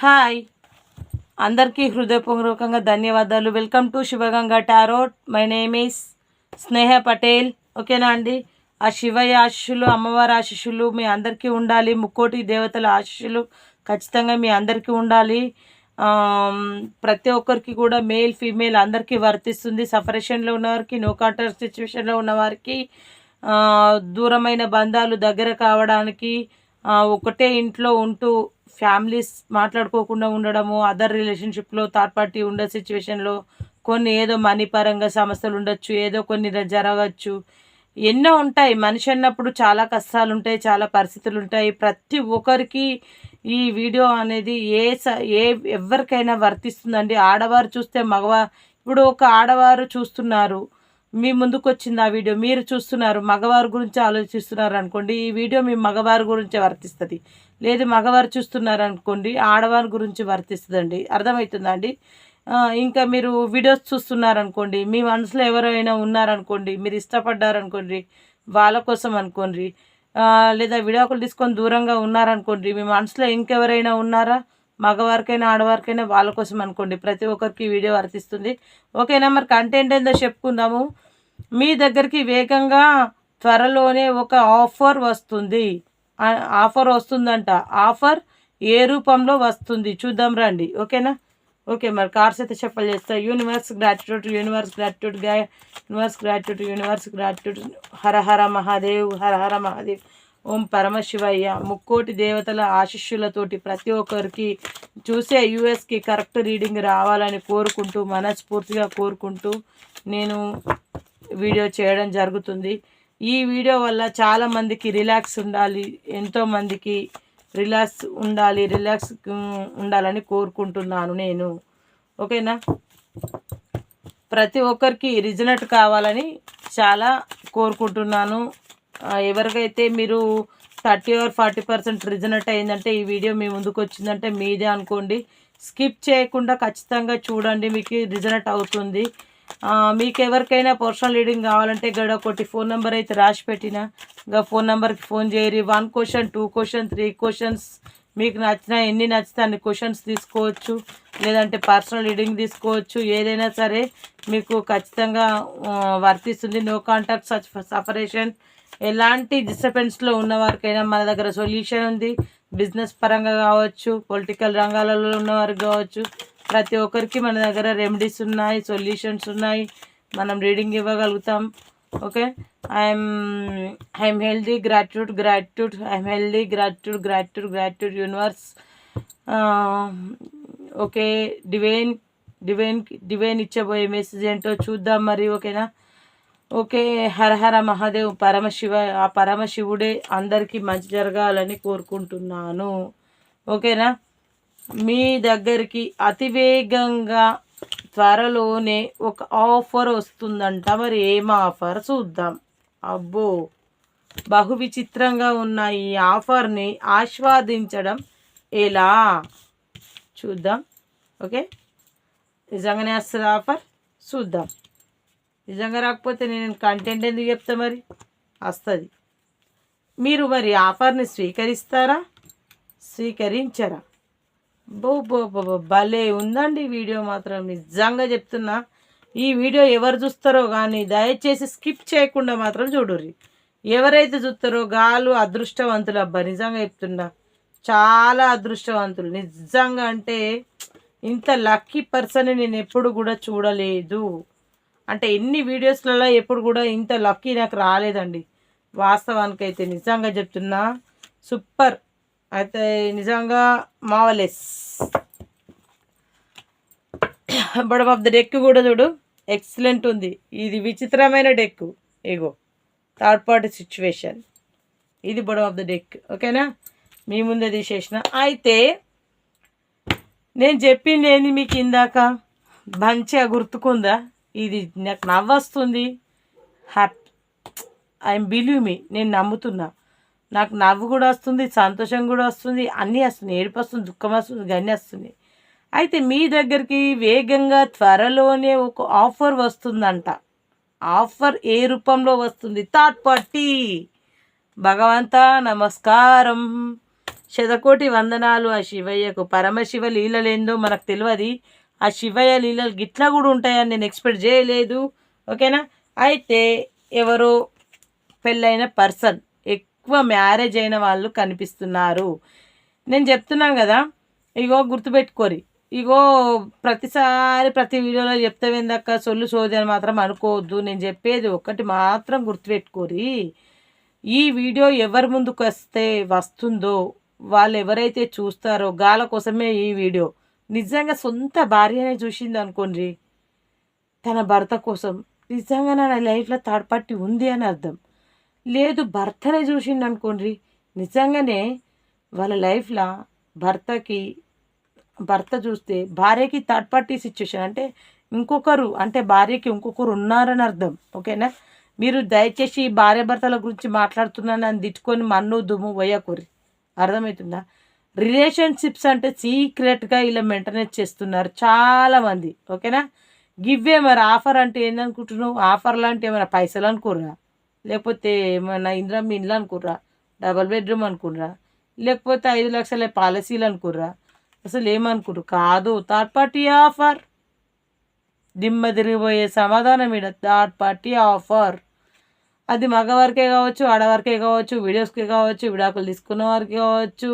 Hi, అందరికీ హృదయపూర్వకంగా ధన్యవాదాలు. Welcome to Shivaganga tarot. My name is Sneha Patel. ఓకేనా అండి? ఆ శివయ్య ఆశీస్సులు, అమ్మవారి ఆశీస్సులు మీ అందరికీ ఉండాలి. ముక్కోటి దేవతల ఆశీస్సులు ఖచ్చితంగా మీ అందరికీ ఉండాలి. ప్రతి ఒక్కరికి కూడా మేల్ ఫీమేల్ అందరికీ వర్తిస్తుంది. సపరేషన్లో ఉన్నవారికి, నో కాంటాక్ట్ సిచ్యువేషన్లో ఉన్నవారికి, దూరమైన బంధాలు దగ్గర కావడానికి, ఒకటే ఇంట్లో ఉంటూ ఫ్యామిలీస్ మాట్లాడుకోకుండా ఉండడము, అదర్ రిలేషన్షిప్లో థర్డ్ పార్టీ ఉండే సిచ్యువేషన్లో కొన్ని ఏదో మనీ పరంగా సమస్యలు ఉండొచ్చు, ఏదో కొన్ని జరగచ్చు, ఎన్నో ఉంటాయి. మనిషి అన్నప్పుడు చాలా కష్టాలు ఉంటాయి, చాలా పరిస్థితులు ఉంటాయి. ప్రతి ఒక్కరికి ఈ వీడియో అనేది ఏ ఎవరికైనా వర్తిస్తుందండి. ఆడవారు చూస్తే ఇప్పుడు ఒక ఆడవారు చూస్తున్నారు, మీ ముందుకు వచ్చింది ఆ వీడియో, మీరు చూస్తున్నారు, మగవారి గురించి ఆలోచిస్తున్నారు అనుకోండి, ఈ వీడియో మీ మగవారి గురించే వర్తిస్తుంది. లేదు మగవారు చూస్తున్నారు అనుకోండి, ఆడవారి గురించి వర్తిస్తుందండి. అర్థమవుతుందా అండి? ఇంకా మీరు వీడియోస్ చూస్తున్నారనుకోండి, మీ మనసులో ఎవరైనా ఉన్నారనుకోండి, మీరు ఇష్టపడ్డారనుకోండి, వాళ్ళ కోసం అనుకోండి. లేదా విడాకులు తీసుకొని దూరంగా ఉన్నారనుకోండి, మీ మనసులో ఇంకెవరైనా ఉన్నారా, మగవారికైనా ఆడవారికైనా, వాళ్ళ కోసం అనుకోండి. ప్రతి ఒక్కరికి వీడియో వర్తిస్తుంది. ఓకేనా? మరి కంటెంట్ ఏందో చెప్పుకుందాము. మీ దగ్గరికి వేగంగా త్వరలోనే ఒక ఆఫర్ వస్తుంది. ఆఫర్ వస్తుందంట. ఆఫర్ ఏ రూపంలో వస్తుంది చూద్దాం రండి. ఓకేనా? ఓకే, మరి కార్డ్స్ అయితే చెప్పలు చేస్తాయి. Universe gratitude, universe gratitude, universe gratitude, universe gratitude. Hara Hara Mahadev, Hara Hara Mahadev. Om పరమశివయ్య. ముక్కోటి దేవతల ఆశీస్సులతోటి ప్రతి ఒక్కరికి చూసే యూఎస్కి కరెక్ట్ రీడింగ్ రావాలని కోరుకుంటూ, మనస్ఫూర్తిగా కోరుకుంటూ నేను వీడియో చేయడం జరుగుతుంది. ఈ వీడియో వల్ల చాలామందికి రిలాక్స్ ఉండాలి, ఎంతోమందికి రిలాక్స్ ఉండాలని కోరుకుంటున్నాను నేను. ఓకేనా? ప్రతి ఒక్కరికి రిజల్ట్ కావాలని చాలా కోరుకుంటున్నాను. ఎవరికైతే మీరు 30 or 40% రిజల్ట్ అయిందంటే, ఈ వీడియో మీ ముందుకు వచ్చిందంటే మీదే అనుకోండి. స్కిప్ చేయకుండా ఖచ్చితంగా చూడండి, మీకు రిజల్ట్ అవుతుంది. మీకు ఎవరికైనా పర్సనల్ రీడింగ్ కావాలంటే గడ ఒకటి ఫోన్ నెంబర్ అయితే రాసి పెట్టిన, ఇంకా ఫోన్ నెంబర్కి ఫోన్ చేయరి. 1 క్వశ్చన్, 2 క్వశ్చన్, 3 క్వశ్చన్స్, మీకు నచ్చిన ఎన్ని నచ్చితే అన్ని క్వశ్చన్స్ తీసుకోవచ్చు. లేదంటే పర్సనల్ రీడింగ్ తీసుకోవచ్చు. ఏదైనా సరే మీకు ఖచ్చితంగా వర్తిస్తుంది. నో కాంటాక్ట్ సపరేషన్, ఎలాంటి డిస్టర్బెన్స్లో ఉన్న వారికైనా మన దగ్గర సొల్యూషన్ ఉంది. బిజినెస్ పరంగా కావచ్చు, పొలిటికల్ రంగాలలో ఉన్నవారికి కావచ్చు, ప్రతి ఒక్కరికి మన దగ్గర రెమెడీస్ ఉన్నాయి, సొల్యూషన్స్ ఉన్నాయి. మనం రీడింగ్ ఇవ్వగలుగుతాం. Okay, I'm healthy, gratitude, I'm healthy, gratitude universe. Okay, divine ఇచ్చబోయే మెసేజ్ ఏంటో చూద్దాం మరి. ఓకేనా? ఓకే, హర హర మహాదేవ్. ఆ పరమశివుడే అందరికీ మంచి జరగాలని కోరుకుంటున్నాను. ఓకేనా? మీ దగ్గరికి అతివేగంగా త్వరలోనే ఒక ఆఫర్ వస్తుందంట. మరి ఏం ఆఫర్ చూద్దాం. అబ్బో, బహు విచిత్రంగా ఉన్న ఈ ఆఫర్ని ఆస్వాదించడం ఎలా చూద్దాం. ఓకే, నిజంగానే వస్తుంది ఆఫర్, చూద్దాం. నిజంగా రాకపోతే నేను కంటెంట్ ఎందుకు చెప్తా? మరి వస్తుంది. మీరు మరి ఆఫర్ని స్వీకరిస్తారా, స్వీకరించరా? భలే ఉందండి వీడియో మాత్రం, నిజంగా చెప్తున్నా. ఈ వీడియో ఎవరు చూస్తారో కానీ దయచేసి స్కిప్ చేయకుండా మాత్రం చూడుర్రి. ఎవరైతే చూస్తారో గాలు అదృష్టవంతులు అబ్బా, నిజంగా చెప్తున్నా. చాలా అదృష్టవంతులు నిజంగా. అంటే ఇంత లక్కీ పర్సన్ నేను ఎప్పుడు కూడా చూడలేదు. అంటే ఎన్ని వీడియోస్లలో ఎప్పుడు కూడా ఇంత లక్కీ నాకు రాలేదండి. వాస్తవానికి అయితే నిజంగా చెప్తున్నా, సూపర్. అయితే నిజంగా మావలెస్. బొడమ్ ఆఫ్ ద డెక్ కూడా చూడు, ఎక్సలెంట్ ఉంది. ఇది విచిత్రమైన డెక్. ఇగో థర్డ్ పార్టీ సిచ్యువేషన్, ఇది బొడమ్ ఆఫ్ ద డెక్. ఓకేనా? మీ ముందే తీసేసిన. అయితే నేను చెప్పింది ఏంది మీకు ఇందాక మంచిగా గుర్తుకుందా? ఇది నాకు నవ్వొస్తుంది. ఐఎమ్ బిలీవ్ మీ, నేను నమ్ముతున్నా. నాకు నవ్వు కూడా వస్తుంది, సంతోషం కూడా వస్తుంది, అన్నీ వస్తుంది. ఏడుపు వస్తుంది, దుఃఖం వస్తుంది, అన్నీ వస్తుంది. అయితే మీ దగ్గరికి వేగంగా త్వరలోనే ఒక ఆఫర్ వస్తుందంట. ఆఫర్ ఏ రూపంలో వస్తుంది? Third party. భగవంతా నమస్కారం, శతకోటి వందనాలు ఆ శివయ్యకు. పరమశివ లీలలేందో మనకు తెలియదు. ఆ శివయ్య లీలలు గిట్లా కూడా ఉంటాయని నేను ఎక్స్పెక్ట్ చేయలేదు. ఓకేనా. అయితే ఎవరో పెళ్ళైన పర్సన్, ఎక్కువ మ్యారేజ్ అయిన వాళ్ళు కనిపిస్తున్నారు. నేను చెప్తున్నాను కదా, ఇగో గుర్తుపెట్టుకోరి. ఇగో ప్రతిసారి ప్రతి వీడియోలో చెప్తావేందక్క సొల్లు సోది అని మాత్రం అనుకోవద్దు. నేను చెప్పేది ఒక్కటి మాత్రం గుర్తుపెట్టుకోరి. ఈ వీడియో ఎవరి ముందుకు వస్తుందో వాళ్ళు ఎవరైతే చూస్తారో గాల కోసమే ఈ వీడియో. నిజంగా సొంత భార్యనే చూసింది అనుకోండి, తన భర్త కోసం నిజంగా నా లైఫ్లో థర్డ్ పార్టీ ఉంది అని అర్థం. లేదు భర్తనే చూసిండు అనుకోండి, నిజంగానే వాళ్ళ లైఫ్లో భర్త చూస్తే భార్యకి థర్డ్ పార్టీ సిచ్యువేషన్ అంటే ఇంకొకరు, అంటే భార్యకి ఇంకొకరు ఉన్నారని అర్థం. ఓకేనా. మీరు దయచేసి భార్య భర్తల గురించి మాట్లాడుతున్నాను అని తిట్టుకొని మన్ను దుమ్ము పోయకూరి. అర్థమవుతుందా. రిలేషన్షిప్స్ అంటే సీక్రెట్గా ఇలా మెయింటెనెన్స్ చేస్తున్నారు చాలామంది. ఓకేనా. గివ్వే మరి ఆఫర్ అంటే ఏందనుకుంటున్నావు? ఆఫర్లు అంటే ఏమైనా పైసలు అనుకుర్రా, లేకపోతే ఏమైనా ఇంద్రం ఇండ్లు అనుకుర్రా, డబల్ బెడ్రూమ్ అనుకుర్రా, లేకపోతే 5 లక్షల పాలసీలు అనుకుర్రా? అసలు ఏమనుకుర్రు? కాదు, థర్డ్ పార్టీ ఆఫర్. దిమ్మ తిరిగిపోయే సమాధానం ఇక్కడ, థర్డ్ పార్టీ ఆఫర్. అది మగవారికే కావచ్చు, ఆడవారికే కావచ్చు, వీడియోస్కే కావచ్చు, విడాకులు తీసుకున్న వారికి కావచ్చు,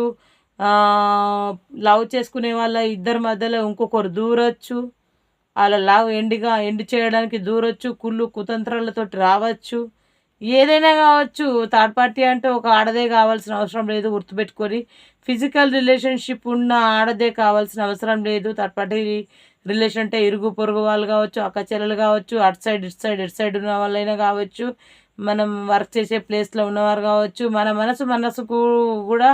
లవ్ చేసుకునే వాళ్ళ ఇద్దరి మధ్యలో ఇంకొకరు దూరొచ్చు, వాళ్ళ లవ్ ఎండ్ చేయడానికి దూరొచ్చు, కుళ్ళు కుతంత్రాలతోటి రావచ్చు, ఏదైనా కావచ్చు. థర్డ్ పార్టీ అంటే ఒక ఆడదే కావాల్సిన అవసరం లేదు, గుర్తుపెట్టుకొని. ఫిజికల్ రిలేషన్షిప్ ఉన్న ఆడదే కావాల్సిన అవసరం లేదు. థర్డ్ పార్టీ రిలేషన్ అంటే ఇరుగు పొరుగు వాళ్ళు కావచ్చు, అక్క చెల్లెలు కావచ్చు, అటు సైడ్ ఇటు సైడ్ ఉన్న వాళ్ళైనా కావచ్చు, మనం వర్క్ చేసే ప్లేస్లో ఉన్నవారు కావచ్చు. మన మనసుకు కూడా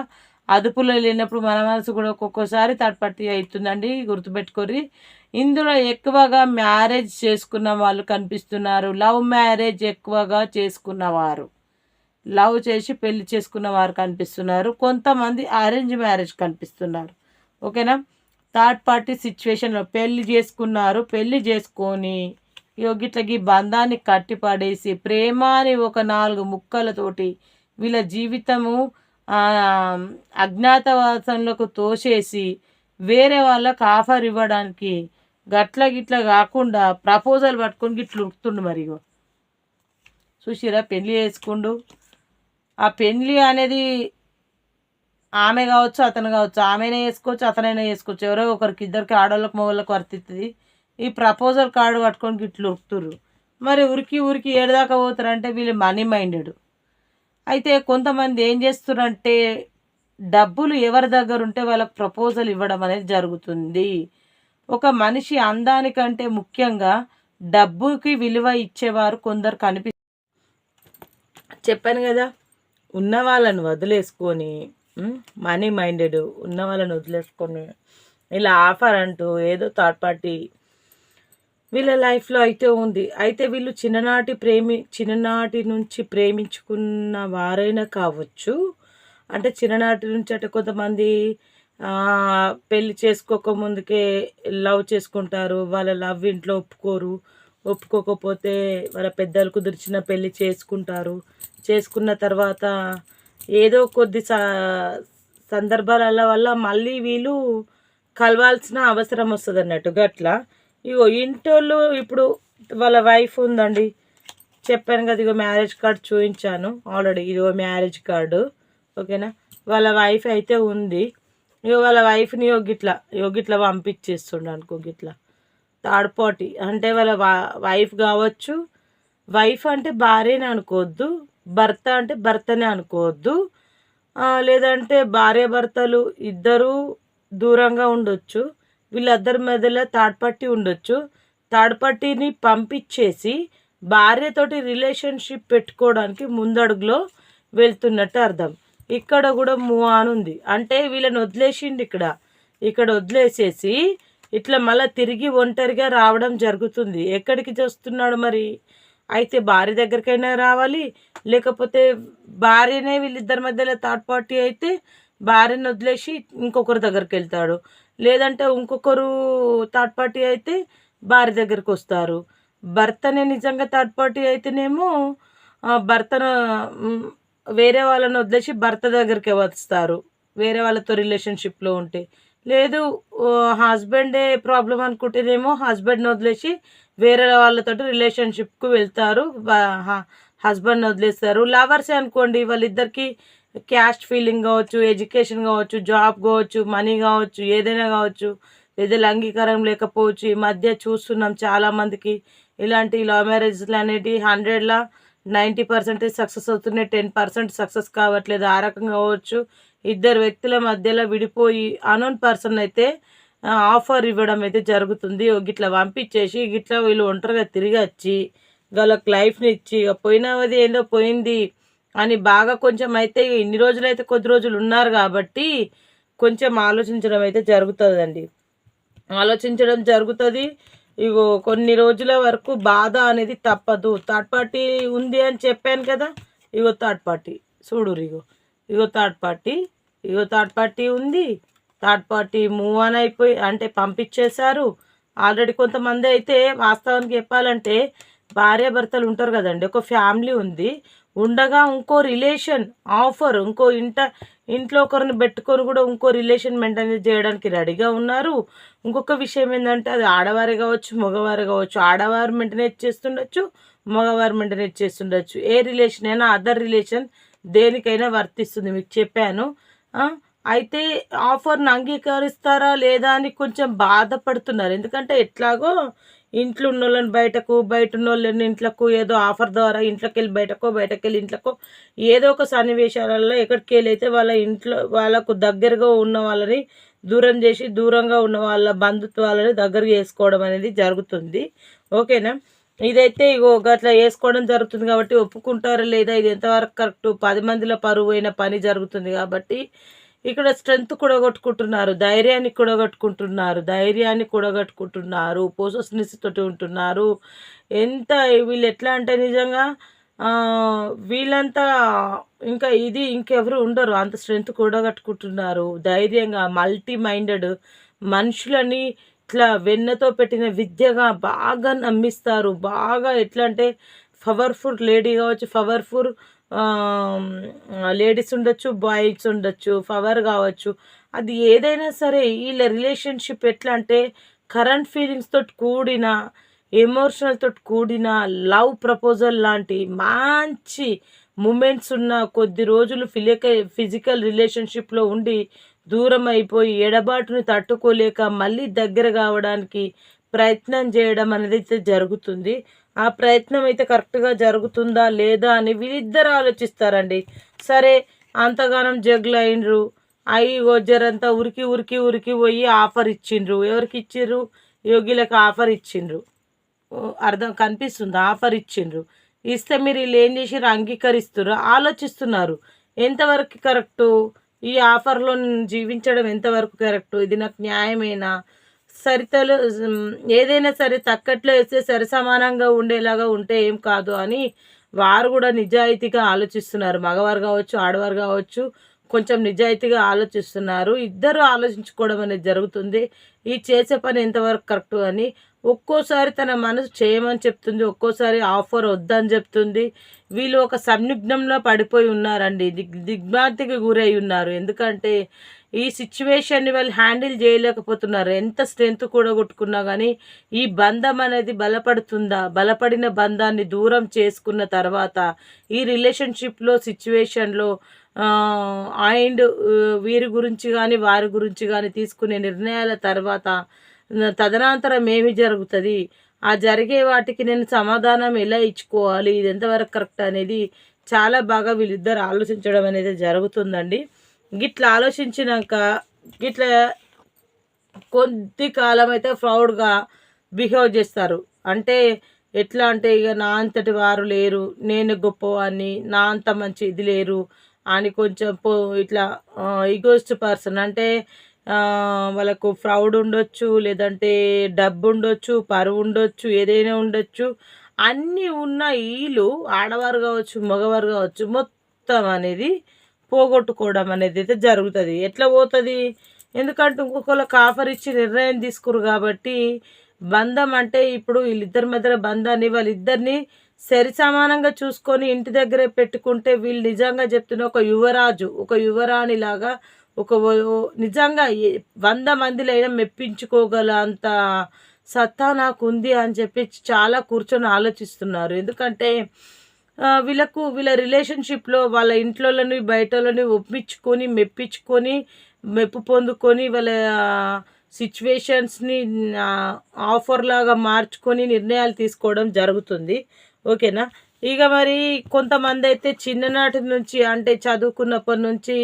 అదుపులో లేనప్పుడు మన మనసు కూడా ఒక్కొక్కసారి థర్డ్ పార్టీ అవుతుందండి, గుర్తుపెట్టుకోరి. ఇందులో ఎక్కువగా మ్యారేజ్ చేసుకున్న వాళ్ళు కనిపిస్తున్నారు. లవ్ మ్యారేజ్ ఎక్కువగా చేసుకున్నవారు, లవ్ చేసి పెళ్లి చేసుకున్న వారు కనిపిస్తున్నారు. కొంతమంది అరేంజ్ మ్యారేజ్ కనిపిస్తున్నారు. ఓకేనా. థర్డ్ పార్టీ సిచ్యువేషన్లో పెళ్లి చేసుకున్నారు, పెళ్లి చేసుకొని గిట్లకి బంధాన్ని కట్టిపడేసి ప్రేమ అని ఒక 4 ముక్కలతోటి వీళ్ళ జీవితము అజ్ఞాతవాసంలోకి తోసేసి వేరే వాళ్ళకు ఆఫర్ ఇవ్వడానికి గిట్ల కాకుండా ప్రపోజల్ పట్టుకొని గిట్లు ఉరుకుతుండు. మరిగో చూసిరా, పెళ్ళి చేసుకుండు. ఆ పెళ్ళి అనేది ఆమె కావచ్చు, అతను కావచ్చు, ఆమెనే చేసుకోవచ్చు, అతనైనా చేసుకోవచ్చు, ఎవరో ఒకరికి, ఇద్దరికి, ఆడవాళ్ళకి మగవాళ్ళకి వర్తిస్తుంది. ఈ ప్రపోజల్ కార్డు పట్టుకొని గిట్లు ఉరుకుతుర్రు. మరి ఉరికి ఏడదాకా పోతారంటే వీళ్ళు మనీ మైండెడ్. అయితే కొంతమంది ఏం చేస్తున్నారంటే డబ్బులు ఎవరి దగ్గర ఉంటే వాళ్ళకి ప్రపోజల్ ఇవ్వడం అనేది జరుగుతుంది. ఒక మనిషి అందానికంటే ముఖ్యంగా డబ్బుకి విలువ ఇచ్చేవారు కొందరు చెప్పాను కదా. ఉన్న వాళ్ళని వదిలేసుకొని, మనీ మైండెడ్ ఉన్న వాళ్ళని వదిలేసుకొని ఇలా ఆఫర్ అంటూ ఏదో థర్డ్ పార్టీ వీళ్ళ లైఫ్లో అయితే ఉంది. అయితే వీళ్ళు చిన్ననాటి నుంచి ప్రేమించుకున్న వారైనా కావచ్చు. అంటే చిన్ననాటి నుంచి అంటే కొంతమంది పెళ్ళి చేసుకోక ముందుకే లవ్ చేసుకుంటారు. వాళ్ళ లవ్ ఇంట్లో ఒప్పుకోకపోతే వాళ్ళ పెద్దలు కుదిర్చిన పెళ్ళి చేసుకుంటారు. చేసుకున్న తర్వాత ఏదో కొద్ది సందర్భాల వల్ల మళ్ళీ వీళ్ళు కలవాల్సిన అవసరం వస్తుంది అన్నట్టు. గట్లా ఇగో ఇంటోళ్ళు ఇప్పుడు వాళ్ళ వైఫ్ ఉందండి, చెప్పాను కదా, ఇగో మ్యారేజ్ కార్డు చూపించాను ఆల్రెడీ, ఇదిగో మ్యారేజ్ కార్డు. ఓకేనా. వాళ్ళ వైఫ్ అయితే ఉంది. ఇగో వాళ్ళ వైఫ్ని గిట్లా పంపించేస్తుండ అనుకో. గిట్లా థర్డ్ పార్టీ అంటే వాళ్ళ వైఫ్ కావచ్చు. వైఫ్ అంటే భార్యనే అనుకోవద్దు, భర్త అంటే భర్తనే అనుకోవద్దు. లేదంటే భార్య భర్తలు ఇద్దరూ దూరంగా ఉండొచ్చు, వీళ్ళిద్దరి మధ్యలో థర్డ్ పార్టీ ఉండొచ్చు. థర్డ్ పార్టీని పంపించేసి భార్యతోటి రిలేషన్షిప్ పెట్టుకోవడానికి ముందడుగులో వెళ్తున్నట్టు అర్థం. ఇక్కడ కూడా మూవ్ ఆన్ ఉంది అంటే వీళ్ళని వదిలేసిండు. ఇక్కడ వదిలేసేసి ఇట్లా మళ్ళీ తిరిగి ఒంటరిగా రావడం జరుగుతుంది. ఎక్కడికి చేస్తున్నాడు మరి? అయితే భార్య దగ్గరికైనా రావాలి, లేకపోతే భార్యనే వీళ్ళిద్దరి మధ్యలో థర్డ్ పార్టీ అయితే భార్యను వదిలేసి ఇంకొకరి దగ్గరికి వెళ్తాడు, లేదంటే ఇంకొకరు థర్డ్ పార్టీ అయితే భార్య దగ్గరికి వస్తారు. భర్తనే నిజంగా థర్డ్ పార్టీ అయితేనేమో భర్తను వేరే వాళ్ళని వదిలేసి భర్త దగ్గరికి వస్తారు. వేరే వాళ్ళతో రిలేషన్షిప్లో ఉంటే. లేదు హస్బెండే ప్రాబ్లం అనుకుంటేనేమో హస్బెండ్ని వదిలేసి వేరే వాళ్ళతోటి రిలేషన్షిప్కి వెళ్తారు, హస్బెండ్ని వదిలేస్తారు. లవర్సే అనుకోండి, వాళ్ళిద్దరికి క్యాస్ట్ ఫీలింగ్ కావచ్చు, ఎడ్యుకేషన్ కావచ్చు, జాబ్ కావచ్చు, మనీ కావచ్చు, ఏదైనా కావచ్చు, ఏదైనా అంగీకారం లేకపోవచ్చు. ఈ మధ్య చూస్తున్నాం చాలామందికి ఇలాంటి లవ్ మ్యారేజ్లు అనేటివి 100లా 90% సక్సెస్ అవుతున్నాయి, 10% సక్సెస్ కావట్లేదు. ఆ రకంగా కావచ్చు. ఇద్దరు వ్యక్తుల మధ్యలో విడిపోయి అనోన్ పర్సన్ అయితే ఆఫర్ ఇవ్వడం అయితే జరుగుతుంది. గిట్లా పంపించేసి గిట్లా వీళ్ళు ఒంటరిగా తిరిగి వచ్చి వాళ్ళకి లైఫ్ని ఇచ్చి ఇక పోయినది ఏందో పోయింది అని బాగా కొంచెం అయితే ఇన్ని రోజులు అయితే కొద్ది రోజులు ఉన్నారు కాబట్టి కొంచెం ఆలోచించడం అయితే జరుగుతుందండి. ఆలోచించడం జరుగుతుంది. ఇగో కొన్ని రోజుల వరకు బాధ అనేది తప్పదు. థర్డ్ పార్టీ ఉంది అని చెప్పాను కదా, ఇగో థర్డ్ పార్టీ చూడు, ఇగో థర్డ్ పార్టీ ఉంది. థర్డ్ పార్టీ మూవ్ ఆన్ అయిపోయి అంటే పంపించేశారు ఆల్రెడీ. కొంతమంది అయితే వాస్తవానికి చెప్పాలంటే భార్యాభర్తలు ఉంటారు కదండి, ఒక ఫ్యామిలీ ఉంది, ఉండగా ఇంకో రిలేషన్ ఆఫర్, ఇంట్లో ఒకరిని పెట్టుకొని కూడా ఇంకో రిలేషన్ మెయింటైన్ చేయడానికి రెడీగా ఉన్నారు. ఇంకొక విషయం ఏంటంటే అది ఆడవారే కావచ్చు, మగవారే కావచ్చు. ఆడవారు మెయింటైన్ చేస్తుండొచ్చు, మగవారు మెయింటైన్ చేస్తుండొచ్చు. ఏ రిలేషన్ అయినా అదర్ రిలేషన్ దేనికైనా వర్తిస్తుంది, మీకు చెప్పాను. అయితే ఆఫర్ని అంగీకరిస్తారా లేదా అని కొంచెం బాధపడుతున్నారు. ఎందుకంటే ఎట్లాగో ఇంట్లో ఉన్న వాళ్ళని బయట ఉన్న వాళ్ళని ఇంట్లోకి ఏదో ఆఫర్ ద్వారా ఇంట్లోకి వెళ్ళి బయటకు వెళ్ళి ఇంట్లోకో ఏదో ఒక సన్నివేశాలలో ఎక్కడికి వెళ్ళి అయితే వాళ్ళ ఇంట్లో వాళ్ళకు దగ్గరగా ఉన్న వాళ్ళని దూరం చేసి దూరంగా ఉన్న వాళ్ళ బంధుత్వాలని దగ్గరకు వేసుకోవడం అనేది జరుగుతుంది. ఓకేనా? ఇదైతే ఇగో అట్లా వేసుకోవడం జరుగుతుంది కాబట్టి ఒప్పుకుంటారా లేదా, ఇది ఎంతవరకు కరెక్ట్, 10 మందిలో పరువు అయిన పని జరుగుతుంది కాబట్టి ఇక్కడ స్ట్రెంగ్త్ కూడగొట్టుకుంటున్నారు, ధైర్యాన్ని కూడగట్టుకుంటున్నారు, పోసెస్నెస్ తోటి ఉంటున్నారు. ఎంత వీళ్ళు ఎట్లా అంటే నిజంగా వీళ్ళంతా ఇంకా ఇంకెవరు ఉండరు, అంత స్ట్రెంగ్త్ కూడగట్టుకుంటున్నారు. ధైర్యంగా మల్టీ మైండెడ్ మనుషులని ఇట్లా వెన్నతో పెట్టిన విద్యగా బాగా నమ్మిస్తారు. బాగా ఎట్లా అంటే పవర్ఫుల్ లేడీ కావచ్చు, పవర్ఫుల్ లేడీస్ ఉండొచ్చు, బాయ్స్ ఉండొచ్చు, పవర్ కావచ్చు, అది ఏదైనా సరే వీళ్ళ రిలేషన్షిప్ ఎట్లా అంటే కరెంట్ ఫీలింగ్స్ తోటి కూడిన, ఎమోషనల్ తోటి కూడిన లవ్ ప్రపోజల్ లాంటి మంచి మూమెంట్స్ ఉన్న కొద్ది రోజులు ఫిజికల్ రిలేషన్షిప్లో ఉండి దూరం అయిపోయి ఎడబాటుని తట్టుకోలేక మళ్ళీ దగ్గర కావడానికి ప్రయత్నం చేయడం అనేది అయితే జరుగుతుంది. ఆ ప్రయత్నం అయితే కరెక్ట్గా జరుగుతుందా లేదా అని వీళ్ళిద్దరు ఆలోచిస్తారండి. సరే అంతగానం జగ్లైనరు అయి గొజ్జరంతా ఉరికి పోయి ఆఫర్ ఇచ్చిండ్రు. ఎవరికి ఇచ్చిండ్రు? యోగిలకు ఆఫర్ ఇచ్చిండ్రు. అర్థం కనిపిస్తుంది, ఆఫర్ ఇచ్చిండ్రు. ఇస్తే మీరు వీళ్ళు ఏం చేసిర్రు? అంగీకరిస్తున్నారు, ఆలోచిస్తున్నారు ఎంతవరకు కరెక్టు, ఈ ఆఫర్లో జీవించడం ఎంతవరకు కరెక్టు, ఇది నాకు న్యాయమేనా, సరితలు ఏదైనా సరే తక్కట్లో వేస్తే సరి సమానంగా ఉండేలాగా ఉంటే ఏం కాదు అని వారు కూడా నిజాయితీగా ఆలోచిస్తున్నారు. మగవారు కావచ్చు, ఆడవారు కావచ్చు, కొంచెం నిజాయితీగా ఆలోచిస్తున్నారు. ఇద్దరు ఆలోచించుకోవడం అనేది జరుగుతుంది. ఈ చేసే పని ఎంతవరకు కరెక్టు అని. ఒక్కోసారి తన మనసు చేయమని చెప్తుంది, ఒక్కోసారి ఆఫర్ వద్దని చెప్తుంది. వీళ్ళు ఒక సందిగ్ధంలో పడిపోయి ఉన్నారండి, దిగ్భ్రాంతికి గురై ఉన్నారు. ఎందుకంటే ఈ సిచ్యువేషన్ని వాళ్ళు హ్యాండిల్ చేయలేకపోతున్నారు. ఎంత స్ట్రెంత్ కూడా కొట్టుకున్నా కానీ ఈ బంధం అనేది బలపడిన బంధాన్ని దూరం చేసుకున్న తర్వాత ఈ రిలేషన్షిప్లో సిచ్యువేషన్లో అండ్ వీరి గురించి కానీ వారి గురించి కానీ తీసుకునే నిర్ణయాల తర్వాత తదనంతరం ఏమి జరుగుతుంది, ఆ జరిగే వాటికి నేను సమాధానం ఎలా ఇచ్చుకోవాలి, ఇది ఎంతవరకు కరెక్ట్ అనేది చాలా బాగా వీళ్ళిద్దరు ఆలోచించడం అనేది జరుగుతుందండి. గిట్లా ఆలోచించినాక గిట్లా కొద్ది కాలం అయితే ప్రౌడ్గా బిహేవ్ చేస్తారు. అంటే ఎట్లా అంటే ఇక నా అంతటి వారు లేరు, నేను గొప్పవాడిని, నా అంత మంచి ఇది లేరు అని కొంచెం ఇట్లా ఈగోయిస్ట్ పర్సన్. అంటే వాళ్ళకు ప్రౌడ్ ఉండొచ్చు, లేదంటే డబ్బు ఉండొచ్చు, పరువు ఉండొచ్చు, ఏదైనా ఉండొచ్చు. అన్నీ ఉన్న వీళ్ళు ఆడవారు కావచ్చు, మగవారు కావచ్చు, మొత్తం అనేది పోగొట్టుకోవడం అనేది అయితే జరుగుతుంది. ఎట్లా పోతుంది? ఎందుకంటే ఇంకొకళ్ళకి ఆఫర్ ఇచ్చి నిర్ణయం తీసుకురు కాబట్టి బంధం అంటే ఇప్పుడు వీళ్ళిద్దరి మధ్య బంధాన్ని వాళ్ళిద్దరిని సరి సమానంగా చూసుకొని ఇంటి దగ్గరే పెట్టుకుంటే వీళ్ళు నిజంగా చెప్తున్న ఒక యువరాజు, ఒక యువరాణి లాగా నిజంగా 100 మందిలైనా మెప్పించుకోగల అంత సత్తా నాకు ఉంది అని చెప్పి చాలా కూర్చొని ఆలోచిస్తున్నారు. ఎందుకంటే వీళ్ళ రిలేషన్‌షిప్‌లో వాళ్ళ ఇంట్లోలని, బయటోళ్ళని ఒప్పించుకొని, మెప్పించుకొని, మెప్పు పొందుకొని వాళ్ళ సిట్యుయేషన్స్‌ని ఆఫర్‌లాగా మార్చుకొని నిర్ణయాలు తీసుకోవడం జరుగుతుంది. ఓకేనా? ఇక మరి కొంతమందైతే చిన్ననాటి నుంచి అంటే చదువుకున్నప్పటి నుంచి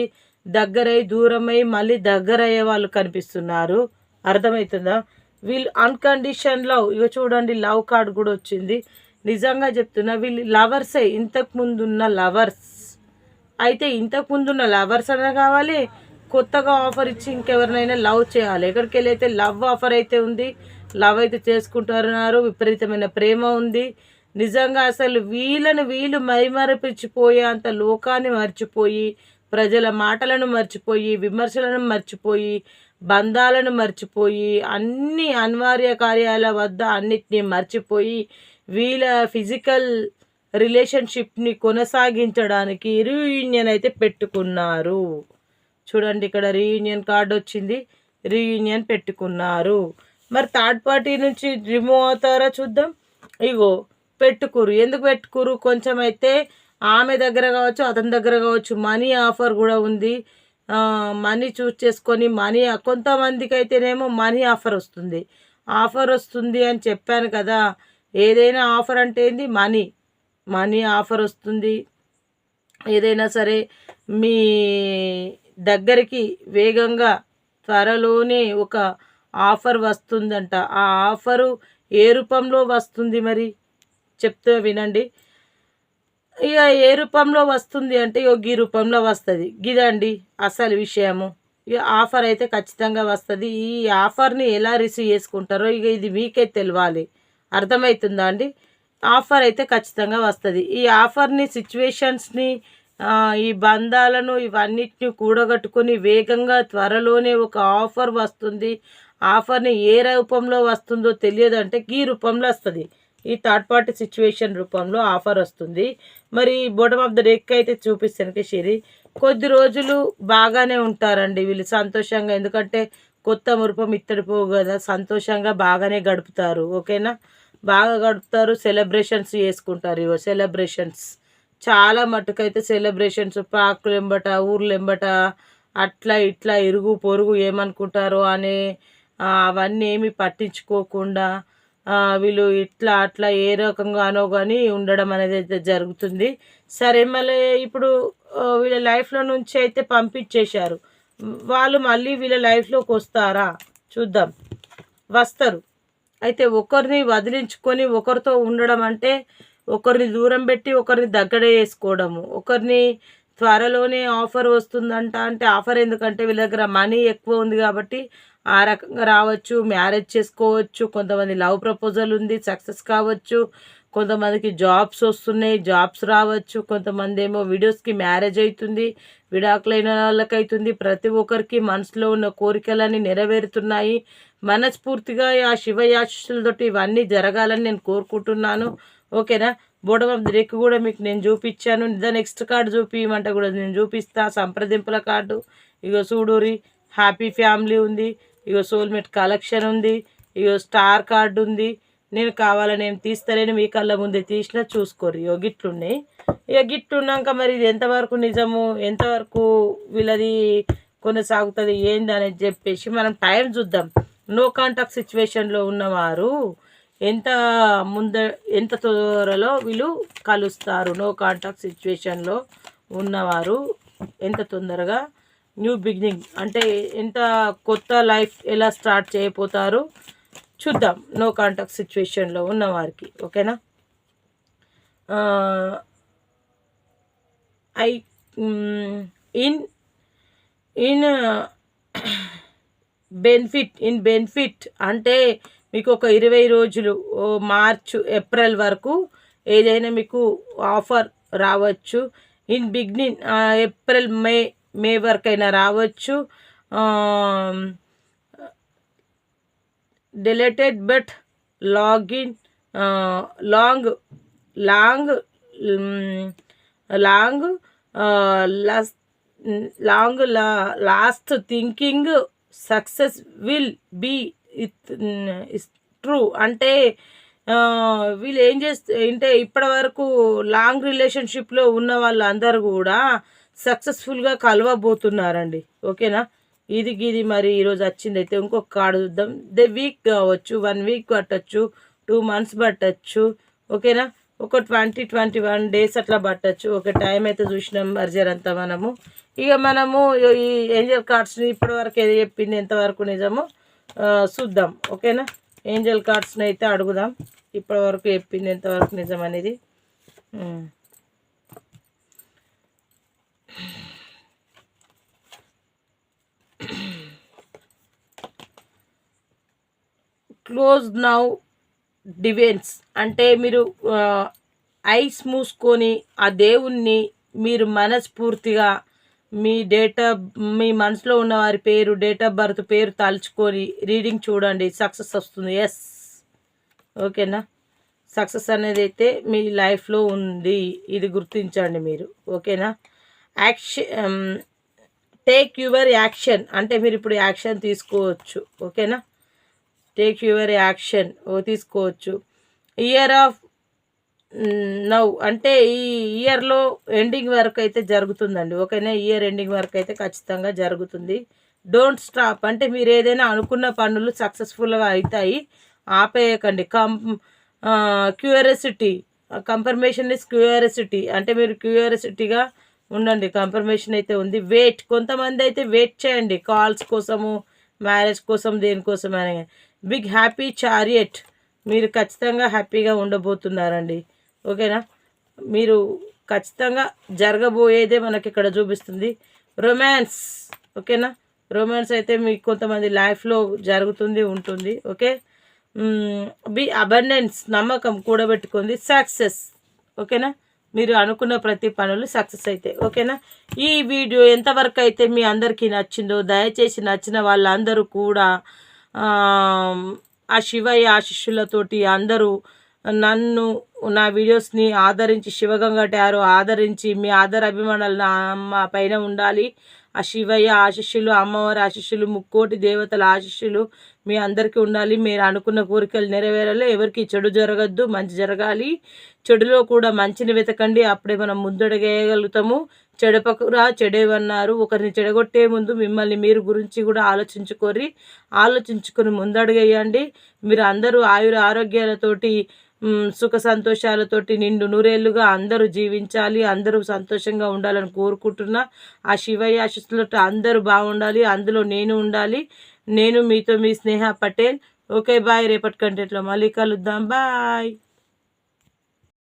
దగ్గరై, దూరమై, మళ్ళీ దగ్గరయ్యే వాళ్ళు కనిపిస్తున్నారు. అర్థమవుతుందా? వీళ్ళు అన్‌కండిషన్ లవ్. ఇగో చూడండి, లవ్ కార్డ్ కూడా వచ్చింది. నిజంగా చెప్తున్నా, వీళ్ళు లవర్సే. ఇంతకుముందున్న లవర్స్. అయితే ఇంతకుముందున్న లవర్స్ అనే కావాలి, కొత్తగా ఆఫర్ ఇచ్చి ఇంకెవరినైనా లవ్ చేయాలి. ఎక్కడికెళ్ళి అయితే లవ్ ఆఫర్ అయితే ఉంది, లవ్ అయితే చేసుకుంటున్నారు, విపరీతమైన ప్రేమ ఉంది. నిజంగా అసలు వీళ్ళు మైమరపించిపోయే అంత లోకాన్ని మర్చిపోయి, ప్రజల మాటలను మర్చిపోయి, విమర్శలను మర్చిపోయి, బంధాలను మర్చిపోయి, అన్ని అనివార్య కార్యాల వద్ద అన్నిటినీ మర్చిపోయి, వీళ్ళ ఫిజికల్ రిలేషన్షిప్ని కొనసాగించడానికి రీయూనియన్ అయితే పెట్టుకున్నారు. చూడండి, ఇక్కడ రీయూనియన్ కార్డు వచ్చింది. రీయూనియన్ పెట్టుకున్నారు. మరి థర్డ్ పార్టీ నుంచి రిమూవ్ అవుతారా చూద్దాం. ఇగో పెట్టుకురు. ఎందుకు పెట్టుకురు? కొంచెం అయితే ఆమె దగ్గర కావచ్చు, అతని దగ్గర కావచ్చు, మనీ ఆఫర్ కూడా ఉంది. మనీ చూస్ చేసుకొని మనీ, కొంతమందికి అయితేనేమో మనీ ఆఫర్ వస్తుంది. ఆఫర్ వస్తుంది అని చెప్పాను కదా. ఏదైనా ఆఫర్ అంటే ఏంది? మనీ ఆఫర్ వస్తుంది. ఏదైనా సరే మీ దగ్గరికి వేగంగా త్వరలోనే ఒక ఆఫర్ వస్తుందంట. ఆ ఆఫరు ఏ రూపంలో వస్తుంది మరి చెప్తే వినండి. ఇక ఏ రూపంలో వస్తుంది అంటే ఈ రూపంలో వస్తుంది. గిదండి అసలు విషయము. ఇక ఆఫర్ అయితే ఖచ్చితంగా వస్తుంది. ఈ ఆఫర్ని ఎలా రిసీవ్ చేసుకుంటారో ఇక ఇది మీకే తెలియాలి. అర్థమవుతుందా అండి? ఆఫర్ అయితే ఖచ్చితంగా వస్తుంది. ఈ ఆఫర్ని, సిచ్యువేషన్స్ని, ఈ బంధాలను ఇవన్నిటిని కూడగట్టుకొని వేగంగా త్వరలోనే ఒక ఆఫర్ వస్తుంది. ఆఫర్ని ఏ రూపంలో వస్తుందో తెలియదంటే ఈ రూపంలో వస్తుంది. ఈ థర్డ్ పార్టీ సిచ్యువేషన్ రూపంలో ఆఫర్ వస్తుంది. మరి బాటమ్ ఆఫ్ ద డెక్ అయితే చూపిస్తానికి షిరి కొద్ది రోజులు బాగానే ఉంటారండి వీళ్ళు సంతోషంగా. ఎందుకంటే కొత్త మురుపం ఇత్తడి పోవు కదా, సంతోషంగా బాగానే గడుపుతారు. ఓకేనా? బాగా గడుపుతారు. సెలబ్రేషన్స్ చేసుకుంటారు. ఇవో సెలబ్రేషన్స్ చాలా మట్టుకైతే సెలబ్రేషన్స్ పార్కులు ఎంబట, ఊర్లు ఎంబట, అట్లా ఇట్లా ఇరుగు పొరుగు ఏమనుకుంటారో అనే అవన్నీ ఏమి పట్టించుకోకుండా వీళ్ళు ఇట్లా అట్లా ఏ రకంగానో కానీ ఉండడం అనేది అయితే జరుగుతుంది. సరే, మళ్ళీ ఇప్పుడు వీళ్ళ లైఫ్లో నుంచి అయితే పంపించేశారు. వాళ్ళు మళ్ళీ వీళ్ళ లైఫ్లోకి వస్తారా చూద్దాం. వస్తారు. అయితే ఒకరిని వదిలించుకొని ఒకరితో ఉండడం అంటే ఒకరిని దూరం పెట్టి ఒకరిని దగ్గర చేసుకోవడము. ఒకరిని త్వరలోనే ఆఫర్ వస్తుందంట అంటే ఆఫర్ ఎందుకంటే వీళ్ళ దగ్గర మనీ ఎక్కువ ఉంది కాబట్టి ఆ రకంగా రావచ్చు. మ్యారేజ్ చేసుకోవచ్చు. కొంతమంది లవ్ ప్రపోజల్ ఉంది, సక్సెస్ కావచ్చు. కొంతమందికి జాబ్స్ వస్తున్నాయి, జాబ్స్ రావచ్చు. కొంతమంది ఏమో వీడియోస్కి మ్యారేజ్ అవుతుంది, విడాకులైన వాళ్ళకి అవుతుంది. ప్రతి ఒక్కరికి మనసులో ఉన్న కోరికలన్నీ నెరవేరుతున్నాయి. మనస్ఫూర్తిగా ఆ శివయాశులతోటి ఇవన్నీ జరగాలని నేను కోరుకుంటున్నాను. ఓకేనా? బాటమ్ ఆఫ్ ది డెక్ కూడా మీకు నేను చూపించాను. నెక్స్ట్ కార్డు చూపించమంటే కూడా నేను చూపిస్తా. సంప్రదింపుల కార్డు ఇగో చూడురి. హ్యాపీ ఫ్యామిలీ ఉంది. ఇగో సోల్మేట్ కలెక్షన్ ఉంది. ఇగో స్టార్ కార్డు ఉంది. నేను కావాలని నేను తీస్తలేను, మీ కళ్ళ ముందే తీసినా చూసుకోరు. ఇగో గిట్లున్నాయి. ఇక గిట్లున్నాక మరి ఇది ఎంతవరకు నిజము, ఎంతవరకు వీళ్ళది కొనసాగుతుంది ఏంది అనేది చెప్పేసి మనం టైం చూద్దాం. నో కాంటాక్ట్ సిచ్యువేషన్లో ఉన్నవారు ఎంత త్వరలో వీళ్ళు కలుస్తారు. నో కాంటాక్ట్ సిచ్యువేషన్లో ఉన్నవారు ఎంత తొందరగా న్యూ బిగినింగ్ అంటే ఎంత కొత్త లైఫ్ ఎలా స్టార్ట్ చేయబోతారు చూద్దాం నో కాంటాక్ట్ సిచ్యువేషన్లో ఉన్నవారికి. ఓకేనా? ఇన్ బెనిఫిట్ అంటే మీకు ఒక 20 రోజులు మార్చ్ ఏప్రిల్ వరకు ఏదైనా మీకు ఆఫర్ రావచ్చు. ఇన్ బిగినింగ్ ఏప్రిల్ మే వరకైనా రావచ్చు. Delayed but long long last thinking success will be true. అంటే వీళ్ళు ఏం అంటే ఇప్పటి వరకు లాంగ్ రిలేషన్షిప్లో ఉన్న వాళ్ళందరూ కూడా సక్సెస్ఫుల్గా కలవబోతున్నారండి. ఓకేనా, ఇది మరి ఈరోజు వచ్చింది. అయితే ఇంకొక కార్డు చూద్దాం. వీక్ కావచ్చు, 1 వీక్ పట్టచ్చు, 2 months పట్టచ్చు. ఓకేనా, ఒక 21 days అట్లా పట్టచ్చు. ఒక టైం అయితే చూసినాం మర్జర్ అంతా మనము. ఇక మనము ఈ ఏంజల్ కార్డ్స్ని ఇప్పటి వరకు ఏది చెప్పింది ఎంతవరకు నిజమో చూద్దాం. ఓకేనా, ఏంజల్ కార్డ్స్ని అయితే అడుగుదాం. ఇప్పటి వరకు చెప్పింది ఎంతవరకు నిజం అనేది. క్లోజ్ నౌ డివెన్స్ అంటే మీరు ఐస్ మూసుకొని ఆ దేవుణ్ణి మీరు మనస్ఫూర్తిగా మీ మనసులో ఉన్న వారి పేరు, డేట్ ఆఫ్ బర్త్ పేరు తలుచుకొని రీడింగ్ చూడండి. సక్సెస్ వస్తుంది. ఎస్, ఓకేనా, సక్సెస్ అనేది అయితే మీ లైఫ్లో ఉంది. ఇది గుర్తించండి మీరు. ఓకేనా, టేక్ యువర్ యాక్షన్ అంటే మీరు ఇప్పుడు యాక్షన్ తీసుకోవచ్చు. ఓకేనా, టేక్ యువర్ యాక్షన్ తీసుకోవచ్చు. ఇయర్ ఆఫ్ నౌ అంటే ఈ ఇయర్లో ఎండింగ్ వరకు అయితే జరుగుతుందండి. ఓకేనా, ఇయర్ ఎండింగ్ వరకు అయితే ఖచ్చితంగా జరుగుతుంది. డోంట్ స్టాప్ అంటే మీరు ఏదైనా అనుకున్న పనులు సక్సెస్ఫుల్గా అవుతాయి. ఆపేయకండి. క్యూరియాసిటీ, కన్ఫర్మేషన్ ఇస్ క్యూరియాసిటీ అంటే మీరు క్యూరియాసిటీగా ఉండండి. కన్ఫర్మేషన్ అయితే ఉంది. వెయిట్, కొంతమంది అయితే వెయిట్ చేయండి కాల్స్ కోసము, మ్యారేజ్ కోసం, దేనికోసం అని. బిగ్ హ్యాపీ చారియట్, మీరు ఖచ్చితంగా హ్యాపీగా ఉండబోతున్నారండి. ఓకేనా, మీరు ఖచ్చితంగా జరగబోయేదే మనకి ఇక్కడ చూపిస్తుంది. రొమాన్స్, ఓకేనా, రొమాన్స్ అయితే మీకు కొంతమంది లైఫ్లో జరుగుతుంది, ఉంటుంది. ఓకే, బి అబండెన్స్, నమ్మకం కూడబెట్టుకుంది. సక్సెస్, ఓకేనా, మీరు అనుకున్న ప్రతి పనులు సక్సెస్ అయితే. ఓకేనా, ఈ వీడియో ఎంతవరకు అయితే మీ అందరికీ నచ్చిందో దయచేసి నచ్చిన వాళ్ళందరూ కూడా ఆ శివయ్య ఆశీస్సులతోటి అందరూ నన్ను, నా వీడియోస్ని ఆదరించి, శివగంగా టారో ఆదరించి మీ ఆదర అభిమానాలు మా పైన ఉండాలి. ఆ శివయ్య ఆశీస్సులు, అమ్మవారి ఆశీస్సులు, ముక్కోటి దేవతల ఆశీస్సులు మీ అందరికీ ఉండాలి. మీరు అనుకున్న కోరికలు నెరవేరాలి. ఎవరికి చెడు జరగద్దు, మంచి జరగాలి. చెడులో కూడా మంచిని వెతకండి, అప్పుడే మనం ముందడుగేయగలుగుతాము. చెడపకురా చెడేవన్నారు. ఒకరిని చెడగొట్టే ముందు మిమ్మల్ని మీరు గురించి కూడా ఆలోచించుకొని ముందడుగేయండి. మీరు అందరూ ఆరోగ్యాలతోటి, సుఖ సంతోషాలతోటి నిండు నూరేళ్లుగా అందరూ జీవించాలి. అందరూ సంతోషంగా ఉండాలని కోరుకుంటున్నా. ఆ శివయ్య ఆశీస్సులతో అందరూ బాగుండాలి. అందులో నేను ఉండాలి. నేను మీతో మీ స్నేహ పటేల్. Okay bye. రేపటి కంటెంట్లో మళ్ళీ కలుద్దాం. బాయ్.